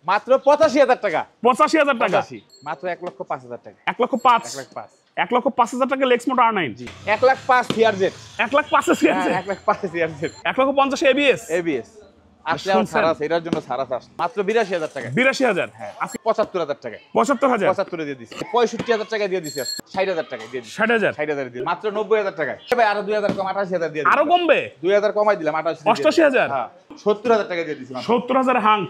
মাত্র ৮৫,০০০ টাকা। ৮৫,০০০ টাকা, মাত্র ১,০৫,০০০ টাকা। ১,০৫,০০০, ১,০৫,০০০। ১,৫,০০০ টাকা লেক্স মোটর R9। ১,০৫,০০০ সিআরজেড। ১,৫,০০০ সিআরজেড। ১,৫,০০০ সিআরজেড। ১,৫০,০০০ এবিএস। এবিএস। আসলে ছাড়া আছে, এটার জন্য ছাড়া আছে। মাত্র ৮২,০০০ টাকা। ৮২,০০০। হ্যাঁ, আজকে ৭৫,০০০ টাকা। ৭৫,০০০। ৭৫ দিয়ে দিছি। ৬৫,০০০ টাকা দিয়ে দিছি আজকে। ৬০,০০০ টাকা দিয়ে দিছি। ৬০,০০০। ৬০,০০০ দিয়ে মাত্র ৯০,০০০ টাকা। ভাই আরো ২,০০০ কম ৮৮,০০০ দিয়ে দিলাম। আরো কমবে? ২,০০০ কমাই দিলাম ৮৮,০০০। ৮৮,০০০। হ্যাঁ, ৭০,০০০ টাকা দিয়ে দিছি। ৭০,০০০ হাঙ্ক।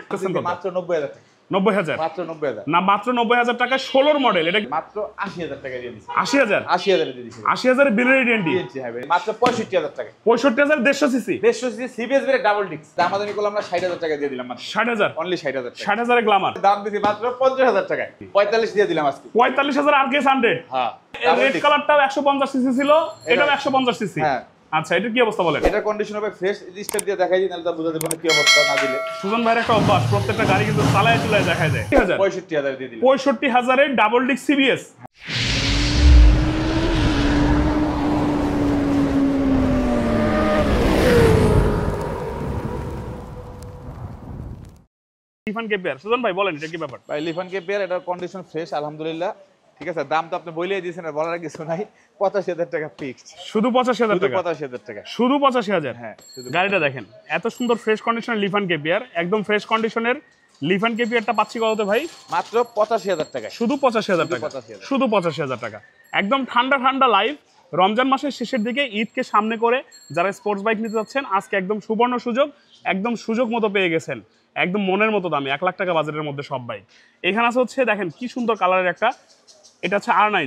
মাত্র ৯০,০০০ টাকা। ৯০,০০০। মাত্র ৯০,০০০। না, মাত্র ৯০,০০০ টাকা ১৬ মডেল। এটা মাত্র ৮০,০০০ টাকা দিয়ে দিছি। ৮০,০০০। ৮০,০০০ দিয়ে দিছি। ৮০,০০০ বিনারি টেন্ডি। দিয়েছি হ্যাঁ ভাই। মাত্র ৬৫,০০০ টাকা। ৬৫,১৫০ CC. ১৫০ CC CBS brake double disc. দামাদামি করলাম আমরা ৬০,০০০ টাকা দিয়ে দিলাম মাত্র। ৬০,০০০। অনলি ৬০,০০০ টাকা। ৬০,০০০ গ্ল্যামার। দাম দিছি মাত্র ৫০,০০০ টাকা। ৪৫ দিয়ে দিলাম আজকে। ৪৫,০০০ আরকেএস 100। হ্যাঁ। রেড কালারটাও ১৫০ সিসি ছিল, এটাও ১৫০ সিসি। হ্যাঁ। আচ্ছা, এটা কি অবস্থা বলেন? এটা কন্ডিশন হবে ফ্রেশ। স্টেপ দিয়ে দেখাই দিই, নাহলে তো বুঝা যাবে না কি অবস্থা না দিলে। সুজন ভাইয়ের একটা অভ্যাস, প্রত্যেকটা গাড়ি কিন্তু চালায় চুলায় দেখায় দেয়। ৬৫,০০০ দিয়ে দিলাম। ৬৫,০০০ এর double disc CBS. Lifan KPR. Sujon ভাই বলেন এটা কি ব্যাপার? ভাই লিফান কেপিয়ার, এটার কন্ডিশন ফ্রেশ আলহামদুলিল্লাহ। ঠিক আছে, দাম তো আপনি বলেই দিয়েছেন, আর বলার কিছু নাই। ৮৫,০০০ টাকা ফিক্সড। শুধু ৮৫,০০০ টাকা। ৮৫,০০০ টাকা। শুধু ৮৫,০০০। হ্যাঁ, গাড়িটা দেখেন, এত সুন্দর ফ্রেশ কন্ডিশনের লিফান কেপিয়ার, একদম ফ্রেশ কন্ডিশনের লিফান কেপিয়ারটা পাচ্ছি কততে ভাই? মাত্র ৮৫,০০০ টাকা। শুধু ৮৫,০০০ টাকা। শুধু ৮৫,০০০ টাকা। একদম ঠান্ডা ঠান্ডা লাইভ। রমজান মাসের শেষের দিকে ঈদকে সামনে করে যারা স্পোর্টস বাইক নিতে যাচ্ছেন, আজকে একদম সুবর্ণ সুযোগ, একদম সুযোগ মতো পেয়ে গেছেন, একদম মনের মতো দামে ১,০০,০০০ টাকা বাজেটের মধ্যে সব বাইক এখানে আছে। হচ্ছে দেখেন কি সুন্দর কালারের একটা, এটা হচ্ছে R9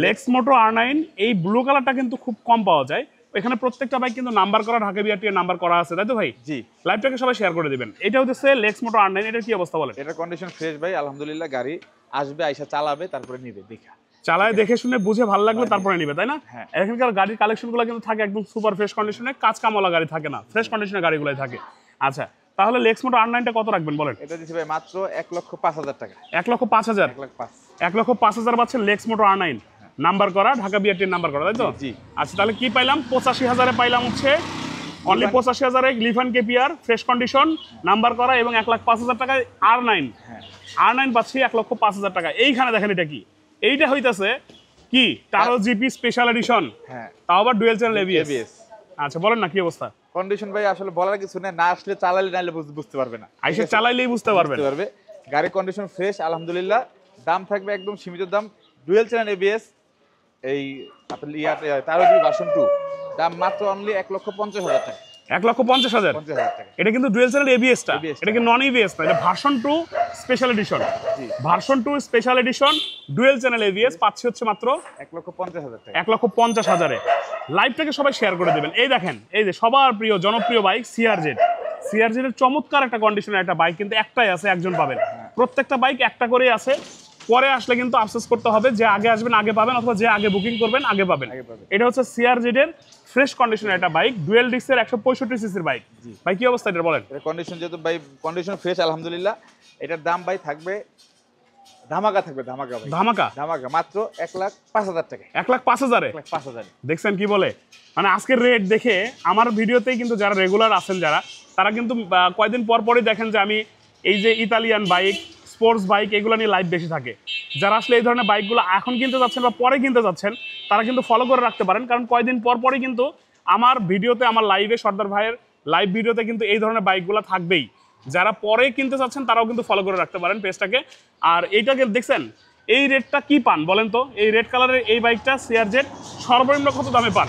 লেক্স মোটো R9। এই ব্লু কালারটা কিন্তু খুব কম পাওয়া যায়। এখানে প্রত্যেকটা বাইক কিন্তু নাম্বার করা, ঢাকা বিআরটিএ নাম্বার করা আছে, তাই তো ভাই? জি। লাইভটাকে সবাই শেয়ার করে দিবেন। এটা হচ্ছে লেক্স মোটো R9। এটার কি অবস্থা বলেন? এটার কন্ডিশন ফ্রেশ ভাই আলহামদুলিল্লাহ। গাড়ি আসবে, আইসা চালাবে, তারপরে নিবে, দেখা চালায় দেখে শুনে বুঝে ভালো লাগলে তারপরে নিবে, তাই না? হ্যাঁ। এখানকার গাড়ির কালেকশনগুলো কিন্তু থাকে একদম সুপার ফ্রেশ কন্ডিশনে, কাজ কামলা গাড়ি থাকে না, ফ্রেশ কন্ডিশনের গাড়িগুলোই থাকে। আচ্ছা, তাহলে লেক্স মোটো R9টা কত রাখবেন বলেন? এটা দিছি ভাই মাত্র ১,০৫,০০০ টাকা। ১,০৫,০০০। ১,০৫,০০০। ১,৫,০০০ পাচ্ছেন লেক্স মোটো R9 নাম্বার করা, ঢাকা বিআরটির নাম্বার করা, তাই তো? জি। আচ্ছা, তাহলে কি পাইলাম? ৮৫,০০০ পাইলাম হচ্ছে only ৮৫,০০০ লিফান KPR fresh condition number করা এবং ১,৫,০০০ টাকায় R9। হ্যাঁ। R9 পাচ্ছি ১,৫,০০০ টাকা। এইখানে দেখেন এটা কি? এইটা হইতাছে কি টারো জিপি স্পেশাল এডিশন। হ্যাঁ, তাও আবার ডুয়েল চ্যানেল এবিএস। ABS। আচ্ছা, বলেন না কি অবস্থা? কন্ডিশন ভাই আসলে বলার কিছু নেই, না আসলে চালালে নাইলে বুঝতে পারবে না। আইসে চালাইলেই বুঝতে পারবেন। বুঝতে পারবে। গাড়ির কন্ডিশন ফ্রেশ আলহামদুলিল্লাহ। দাম থাকবে একদম সীমিত দাম। ডুয়েল চ্যানেল এবিএস, এই আপনার তারও ভার্সন 2, দাম মাত্র অনলি ১,৫০,০০০ টাকা। ১,৫০,০০০। ৫০,০০০ টাকা। এটা কিন্তু ডুয়েল চ্যানেল এবিএসটা, এটা কি নন এবিএস না, এটা ভার্সন 2 স্পেশাল এডিশন। জি। Version 2 special edition dual channel ABS পাচ্ছি হচ্ছে মাত্র ১,৫০,০০০ টাকা। ১,৫০,০০০। লাইভটাকে সবাই শেয়ার করে দেবেন। এই দেখেন, এই যে সবার প্রিয় জনপ্রিয় বাইক সিআরজেড। সিআরজেডের চমৎকার একটা কন্ডিশনের একটা বাইক কিন্তু একটাই আছে, একজন পাবেন। প্রত্যেকটা বাইক একটা করেই আছে। পরে আসলে কিন্তু আফসোস করতে হবে, যে আগে আসবেন আগে পাবেন, অথবা যে আগে বুকিং করবেন আগে পাবেন। এটা হচ্ছে সিআরজেডের ফ্রেশ কন্ডিশনের একটা বাইক, ডুয়েল ডিস্কের ১৬৫ সিসির বাইক। ভাই কি অবস্থা এটা বলেন? এর কন্ডিশন যেহেতু ভাই কন্ডিশন ফ্রেশ আলহামদুলিল্লাহ। এটার দাম ভাই থাকবে ধামাকা, থাকবে ধামাকা ভাই। ধামাকা মাত্র ১,০৫,০০০ টাকা। ১,৫,০০০। ১,৫,০০০। দেখছেন কি বলে? মানে আজকের রেট দেখে আমার ভিডিওতেই কিন্তু যারা রেগুলার আছেন যারা, তারা কিন্তু কয়েকদিন পর পরই দেখেন যে আমি এই যে ইতালিয়ান বাইক, স্পোর্টস বাইক, এগুলো নিয়ে লাইভ বেশি থাকে। যারা আসলে এই ধরনের বাইকগুলো এখন কিনতে যাচ্ছেন বা পরে কিনতে যাচ্ছেন, তারা কিন্তু ফলো করে রাখতে পারেন, কারণ কয়েকদিন পর পরই কিন্তু আমার ভিডিওতে, আমার লাইভে, সর্দার ভাইয়ের লাইভ ভিডিওতে কিন্তু এই ধরনের বাইকগুলো থাকবেই। যারা পরে কিনতে চাচ্ছেন তারাও কিন্তু ফলো করে রাখতে পারেন পেজটাকে। আর এইটাকে দেখছেন, এই রেটটা কি পান বলেন তো? এই রেড কালারের এই বাইকটা সিআরজেড সর্বনিম্ন কত দামে পান?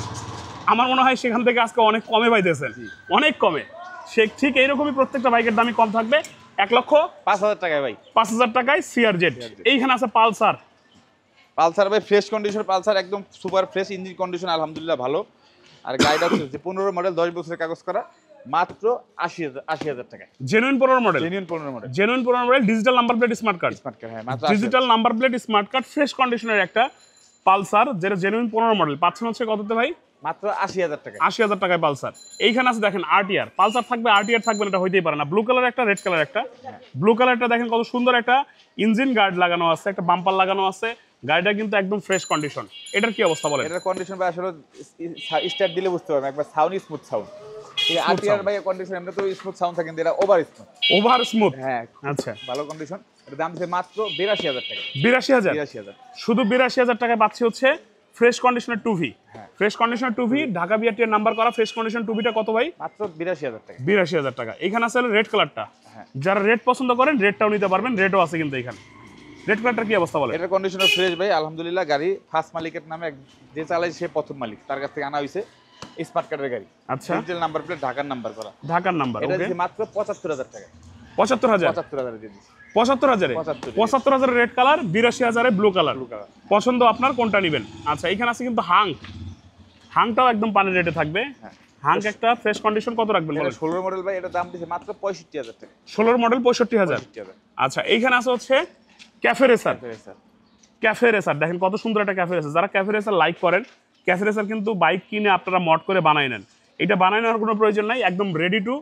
আমার মনে হয় সেখান থেকে আজকে অনেক কমে পাইতেছেন, অনেক কমে। সে ঠিক এইরকমই প্রত্যেকটা বাইকের দামই কম থাকবে। ১,৫,০০০ টাকায় ভাই। ৫,০০০ টাকায় সিআরজেড। এইখানে আছে পালসার। পালসার ভাই ফ্রেশ কন্ডিশন, পালসার একদম সুপার ফ্রেশ, ইঞ্জিন কন্ডিশন আলহামদুলিল্লাহ ভালো। আর গাড়িটা হচ্ছে ১৫ মডেল, ১০ বছরের কাগজ করা, মাত্র ৮০,০০০ টাকায়। Genuine ১৫ model. Genuine ১৫ model. Genuine ১৫ model, digital number plate smart card. Smart card, হ্যাঁ, মাত্র digital number plate smart card, fresh কন্ডিশনের একটা পালসার, যেটা জেনুইন ১৫ মডেল পাচ্ছেন হচ্ছে কততে ভাই? মাত্র ৮০,০০০ টাকা। ৮০,০০০ টাকায় পালসার। এইখানে আছে দেখেন আরটিআর। পালসার থাকবে, আরটিআর থাকবে না, এটা হইতেই পারে না। ব্লু কালার একটা, রেড কালার একটা। ব্লু কালারটা দেখেন কত সুন্দর একটা ইঞ্জিন গার্ড লাগানো আছে, একটা বাম্পার লাগানো আছে। গাড়িটা কিন্তু একদম ফ্রেশ কন্ডিশন। এটার কি অবস্থা বলেন? এটার কন্ডিশন ভাই আসলে স্টার্ট দিলে বুঝতে পারবেন, একবার সাউন্ড, স্মুথ সাউন্ড। আরটিআর ভাই কন্ডিশন এমনি তো স্মুথ সাউন্ড থাকে, কিন্তু এটা ওভার স্মুথ। Over smooth. হ্যাঁ আচ্ছা, ভালো কন্ডিশন। এর দাম দিচ্ছে মাত্র ৮২,০০০ টাকা। ৮২,০০০। ৮২,০০০ শুধু ৮২,০০০ টাকায় পাচ্ছি হচ্ছে ফ্রেশ কন্ডিশনের টুভি। হ্যাঁ। ফ্রেশ কন্ডিশনের টুভি ঢাকা বিআরটির নাম্বার করা ফ্রেশ কন্ডিশন টুভিটা কত ভাই? মাত্র ৮২,০০০ টাকা। ৮২,০০০ টাকা। এখানে আছে রেড কালারটা, হ্যাঁ। যারা রেড পছন্দ করেন রেডটাও নিতে পারবেন, রেডও আছে কিন্তু এখানে। রেড কালারটার কি অবস্থা বলে? এটার কন্ডিশন ফ্রেশ ভাই আলহামদুলিল্লাহ। গাড়ি ফার্স্ট মালিকের নামে, যে চালায় সে প্রথম মালিক, তার কাছ থেকে আনা হয়েছে স্মার্ট কার্ডের গাড়ি। আচ্ছা, ডিজিটাল নাম্বার প্লেট, ঢাকার নাম্বার করা। ঢাকার নাম্বার। এটা ওকে, দিচ্ছে মাত্র ৭৫,০০০ টাকা। ৭৫,০০০। ৭৫,০০০ দিয়ে দিচ্ছি। ৭৫,০০০ ৭৫,০০০ ৭৫,০০০ red colour, ৮২,০০০ blue colour. Blue colour. পছন্দ আপনার কোনটা নেবেন? আচ্ছা, এখানে আছে কিন্তু হাংটাও একদম পানির রেটে থাকবে। হ্যাঁ। হাং একটা ফ্রেশ কন্ডিশন কত রাখবেন এটা বলেন? 16 মডেল ভাই, এটা দাম দিচ্ছে মাত্র ৬৫,০০০ টাকা। 16 মডেল ৬৫,০০০। ৬৫,০০০। আচ্ছা, এইখানে আছে হচ্ছে cafe racer. Sir cafe racer দেখেন কত সুন্দর একটা ক্যাফে রেসার। যারা ক্যাফে রেসার লাইক করেন, ক্যাফে রেসার কিন্তু বাইক কিনে আপনারা মড করে বানাই নেন। এটা বানাই নেওয়ার কোনো প্রয়োজন নাই, একদম ready to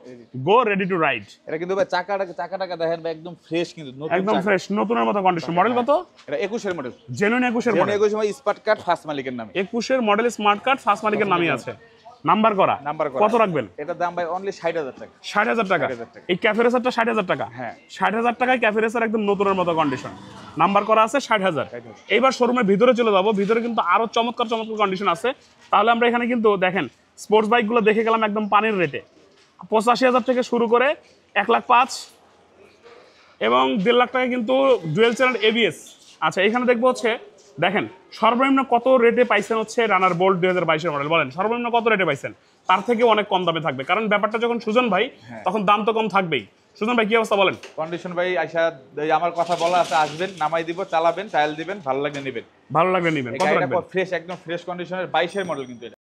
go, ready to ride. এটা কিন্তু ভাই চাকাটা দেখেন ভাই একদম ফ্রেশ, কিন্তু নতুন একদম চাকা। ফ্রেশ, নতুনের মতো কন্ডিশন। মডেল কত? এটা ২১ এর মডেল। জেনুইন ২১ এর মডেল। ২১ সময় স্মার্ট কার্ড ফার্স্ট মালিকের নামে। ২১ এর মডেল স্মার্ট কার্ড ফার্স্ট মালিকের নামই আছে, নাম্বার করা। নাম্বার করা। কত রাখবেন? এটার দাম ভাই অনলি ৬০,০০০ টাকা। ৬০,০০০ টাকা। ৬০,০০০ টাকা। এই ক্যাফে রেসারটা ৬০,০০০ টাকা। হ্যাঁ। ৬০,০০০ টাকায় ক্যাফে রেসার একদম নতুনের মতো কন্ডিশন, নাম্বার করা আছে ৬০,০০০। ৬০,০০০। এইবার শোরুমের ভিতরে চলে যাবো, ভিতরে কিন্তু আরো চমৎকার চমৎকার কন্ডিশন আছে। তাহলে আমরা এখানে কিন্তু দেখেন স্পোর্টস বাইকগুলো দেখে গেলাম একদম পানির রেটে, ৮৫,০০০ থেকে শুরু করে ১,৫,০০০ এবং ১,৫,০০,০০০ টাকা কিন্তু ডুয়েল চ্যানেল এবিএস। আচ্ছা, এখানে দেখবো হচ্ছে দেখেন সর্বনিম্ন কত রেটে পাইছেন হচ্ছে রানার বোল্ট ২০২২ মডেল। বলেন সর্বনিম্ন কত রেটে পাইছেন? তার থেকে অনেক কম দামে থাকবে, কারণ ব্যাপারটা যখন সুজন ভাই তখন দাম তো কম থাকবেই। সুজন ভাই কি অবস্থা বলেন? কন্ডিশন ভাই আইসা, আমার কথা বলা আছে, আসবেন, নামাই দিব, চালাবেন, ট্রায়াল দিবেন, ভালো লাগলে নেবেন। ভালো লাগলে নেবেন। কত রাখবেন? ফ্রেশ, একদম ফ্রেশ কন্ডিশনের ২২ এর মডেল কিন্তু এটা।